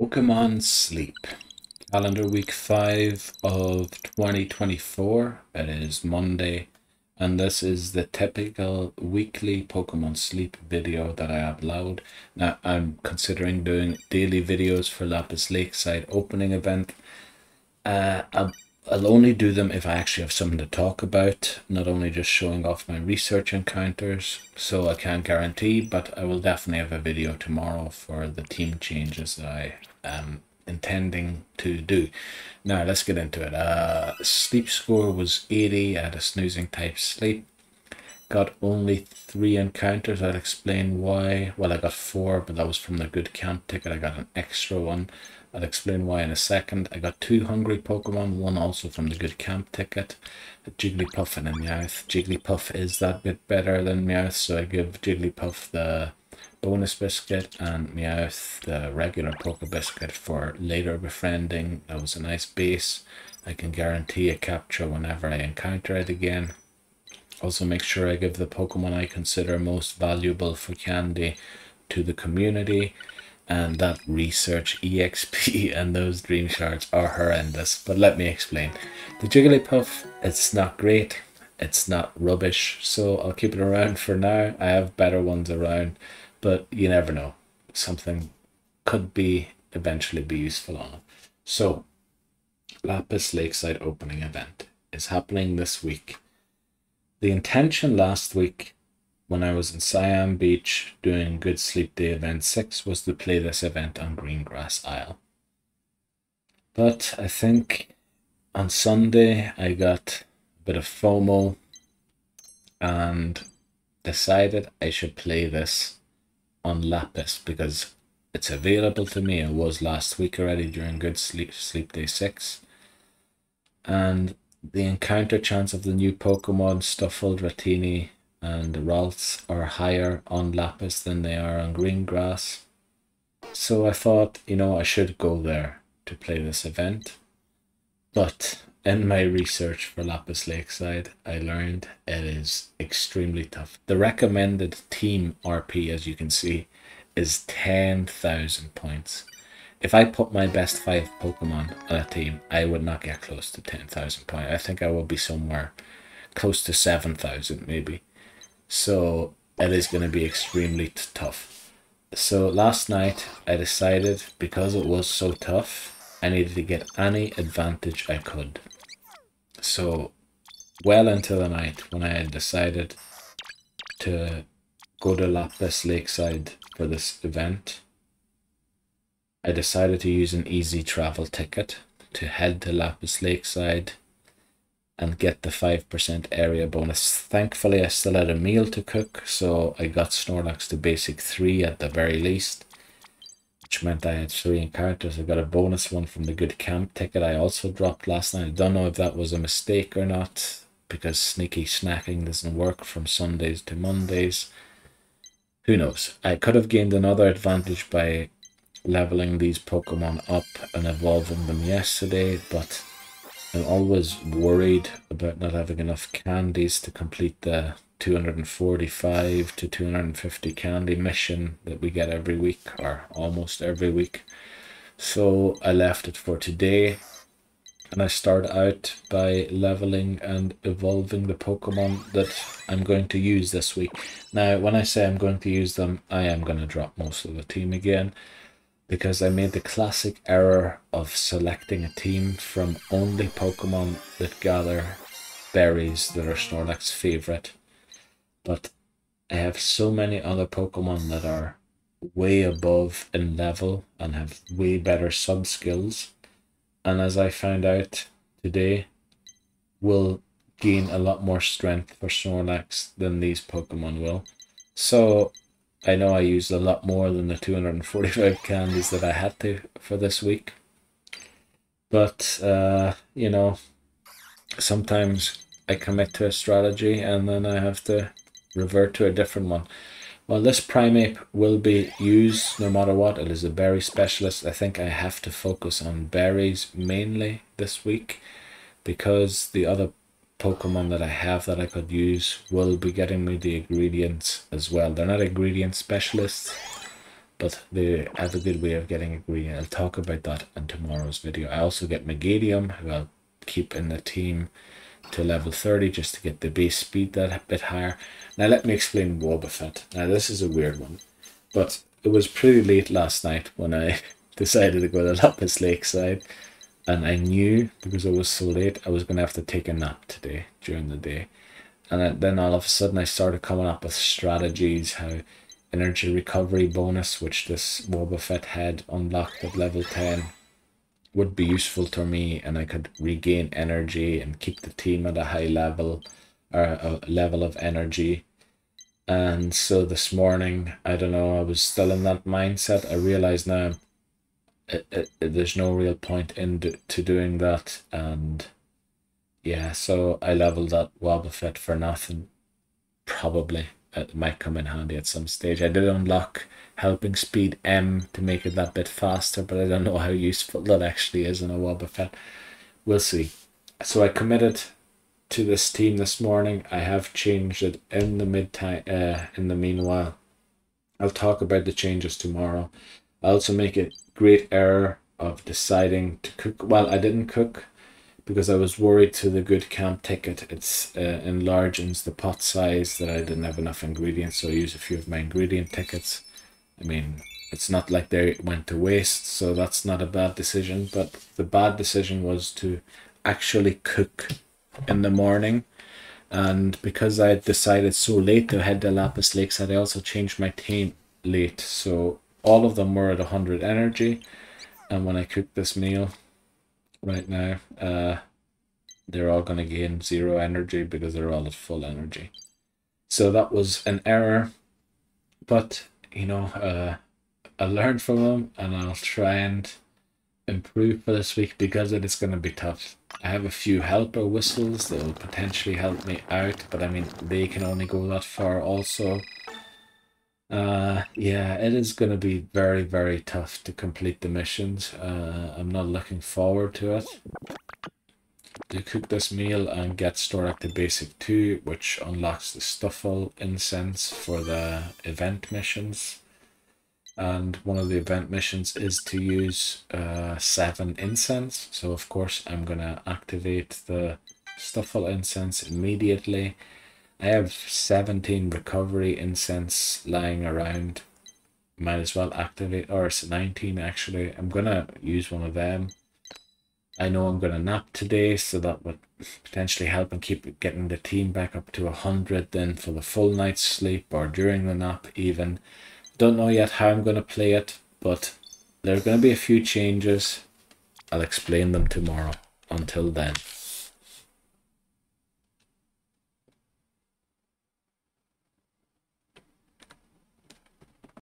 Pokemon Sleep. Calendar week 5 of 2024. It is Monday, and this is the typical weekly Pokemon Sleep video that I upload. Now, I'm considering doing daily videos for Lapis Lakeside Opening Event. I'll only do them if I actually have something to talk about, not only just showing off my research encounters. So I can't guarantee, but I will definitely have a video tomorrow for the team changes that I am intending to do. Now let's get into it. Sleep score was 80. I had a snoozing type sleep. Got only 3 encounters. I'll explain why. Well, I got 4, but that was from the good camp ticket. I got an extra one. I'll explain why in a second. I got 2 hungry Pokemon, one also from the good camp ticket. A Jigglypuff and a Meowth. Jigglypuff is that bit better than Meowth, so I give Jigglypuff the bonus biscuit and Meowth the regular Poke Biscuit for later befriending. That was a nice base. I can guarantee a capture whenever I encounter it again. Also make sure I give the Pokemon I consider most valuable for candy to the community. And that research EXP and those dream shards are horrendous. But let me explain. The Jigglypuff, it's not great. It's not rubbish. So I'll keep it around for now. I have better ones around. But you never know. Something could be eventually be useful on it. So Lapis Lakeside Opening Event is happening this week. The intention last week when I was in Cyan Beach doing Good Sleep Day Event 6 was to play this event on Greengrass Isle. But I think on Sunday I got a bit of FOMO and decided I should play this on Lapis because it's available to me. It was last week already during Good Sleep Day 6. And the encounter chance of the new Pokemon, Stuffle, Dratini, and Ralts are higher on Lapis than they are on Greengrass. So I thought, I should go there to play this event. But in my research for Lapis Lakeside, I learned it is extremely tough. The recommended team RP, as you can see, is 10,000 points. If I put my best 5 Pokemon on a team, I would not get close to 10,000 points. I think I will be somewhere close to 7,000 maybe. So it is going to be extremely tough. So last night I decided, because it was so tough, I needed to get any advantage I could. So well into the night when I had decided to go to Lapis Lakeside for this event, I decided to use an easy travel ticket to head to Lapis Lakeside and get the 5% area bonus. Thankfully, I still had a meal to cook, so I got Snorlax to basic 3 at the very least, which meant I had 3 encounters. I got a bonus one from the good camp ticket I also dropped last night. I don't know if that was a mistake or not, because sneaky snacking doesn't work from Sundays to Mondays. Who knows? I could have gained another advantage by leveling these Pokemon up and evolving them yesterday, but I'm always worried about not having enough candies to complete the 245 to 250 candy mission that we get every week, or almost every week. So I left it for today, and I start out by leveling and evolving the Pokemon that I'm going to use this week. Now, when I say I'm going to use them, I am going to drop most of the team again, because I made the classic error of selecting a team from only Pokemon that gather berries that are Snorlax's favorite. But I have so many other Pokemon that are way above in level and have way better sub skills. And as I found out today, will gain a lot more strength for Snorlax than these Pokemon will. So I know I used a lot more than the 245 candies that I had to for this week. But, sometimes I commit to a strategy and then I have to revert to a different one. Well, this Primeape will be used no matter what. It is a berry specialist. I think I have to focus on berries mainly this week, because the other Pokemon that I have that I could use will be getting me the ingredients as well. They're not ingredient specialists, but they have a good way of getting ingredient. I'll talk about that in tomorrow's video. I also get Megadium, who I'll keep in the team to level 30 just to get the base speed that a bit higher. Now let me explain Wobbuffet. Now this is a weird one, but it was pretty late last night when I decided to go to Lapis Lakeside, and I knew because it was so late I was going to have to take a nap today during the day. And then all of a sudden I started coming up with strategies, how energy recovery bonus, which this Wobbuffet had unlocked at level 10, would be useful to me, and I could regain energy and keep the team at a high level, or a level of energy. And so this morning, I don't know, I was still in that mindset. I realize now there's no real point to doing that, and yeah, so I leveled that Wobbuffet for nothing. Probably it might come in handy at some stage. I did unlock helping speed M to make it that bit faster, but I don't know how useful that actually is in a Wobbuffet. We'll see. So I committed to this team this morning. I have changed it in the meanwhile. I'll talk about the changes tomorrow. I also make a great error of deciding to cook. Well, I didn't cook because I was worried to the good camp ticket. It's enlarges the pot size that I didn't have enough ingredients, so I use a few of my ingredient tickets. I mean, it's not like they went to waste, so that's not a bad decision. But the bad decision was to actually cook in the morning. And because I had decided so late to head to Lapis Lakeside, I also changed my team late. So all of them were at 100 energy. And when I cook this meal right now, they're all going to gain 0 energy because they're all at full energy. So that was an error. But, you know, I learned from them, and I'll try and improve for this week because it is going to be tough. I have a few helper whistles that will potentially help me out, but I mean, they can only go that far also. Yeah, it is going to be very, very tough to complete the missions. I'm not looking forward to it. To cook this meal and get stored up to basic 2, which unlocks the Stuffle incense for the event missions. And one of the event missions is to use 7 incense. So of course I'm gonna activate the Stuffle incense immediately. I have 17 recovery incense lying around. Might as well activate, or it's 19 actually. I'm gonna use one of them. I know I'm gonna nap today, so that would potentially help and keep getting the team back up to 100 then for the full night's sleep, or during the nap even. Don't know yet how I'm going to play it, but there are going to be a few changes. I'll explain them tomorrow. Until then.